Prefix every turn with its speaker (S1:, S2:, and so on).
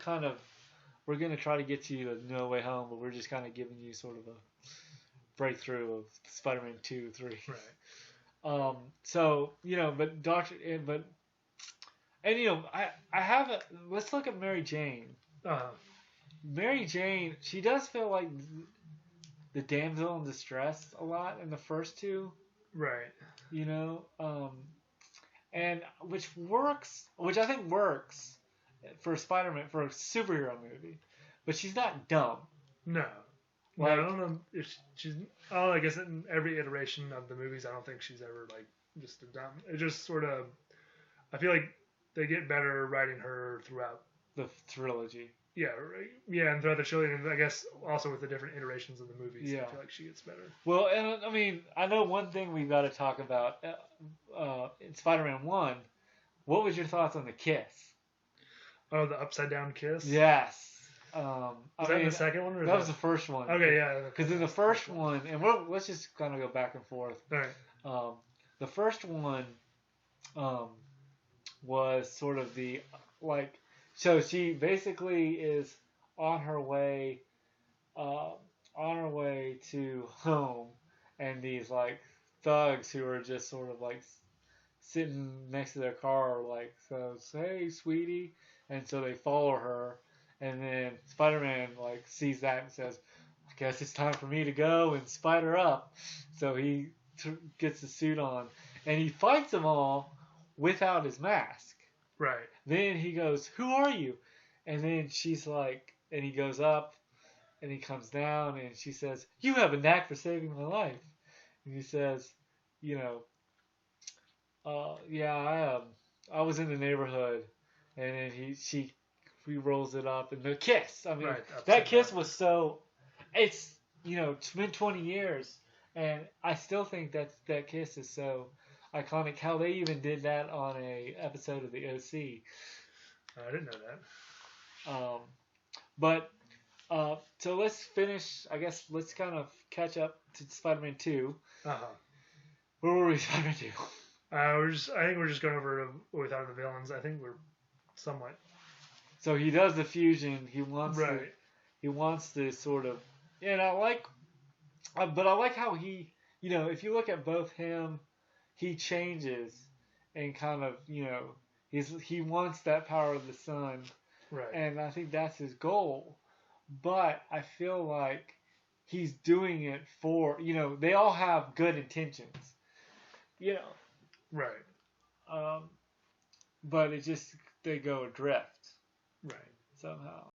S1: we're gonna try to get you to No Way Home, but we're just kind of giving you sort of a breakthrough of Spider-Man 2, 3.
S2: Right.
S1: So but I have a. Let's look at Mary Jane.
S2: Uh-huh.
S1: Mary Jane, she does feel like the damsel in distress a lot in the first two.
S2: Right.
S1: You know, and which I think works for Spider-Man for a superhero movie, but she's not dumb.
S2: No. No,
S1: Like,
S2: I don't know if she's. Oh, I guess in every iteration of the movies, I don't think she's ever like just a dumb. It just sort of. I feel like they get better writing her throughout.
S1: the trilogy.
S2: Yeah, right. Yeah, and throughout the trilogy, and I guess also with the different iterations of the movies,
S1: Yeah.
S2: I feel like she gets better.
S1: Well, and I mean, I know one thing we've got to talk about in Spider-Man 1. What was your thoughts on the kiss?
S2: Oh, the upside down kiss.
S1: Yes.
S2: Was that in the second one? Or
S1: That was the first one.
S2: Okay, yeah.
S1: Because in the first one, and let's just kind of go back and forth.
S2: All right.
S1: The first one was sort of so she basically is on her way to home, and these like thugs who are just sort of like sitting next to their car like says, "Hey, sweetie," and so they follow her, and then Spider-Man like sees that and says, "I guess it's time for me to go and spider up." So he gets the suit on, and he fights them all without his mask.
S2: Right.
S1: Then he goes, "Who are you?" And then she's like, and he goes up, and he comes down, and she says, "You have a knack for saving my life." And he says, yeah, I was in the neighborhood, and then he rolls it up, and the kiss. I mean,
S2: Right,
S1: that kiss was so. It's been 20 years, and I still think that kiss is so iconic. How they even did that on a episode of the OC.
S2: I didn't know that.
S1: But so let's finish. I guess let's kind of catch up to Spider-Man 2. Where were we, Spider-Man 2?
S2: I think we're just going over what we thought of the villains. I think we're somewhat.
S1: So he does the fusion. He wants
S2: right.
S1: He wants to sort of, and I like how he, if you look at both him, he changes and kind of, he wants that power of the sun.
S2: Right.
S1: And I think that's his goal. But I feel like he's doing it for, they all have good intentions.
S2: Right.
S1: But it just, they go adrift.
S2: Right.
S1: Somehow.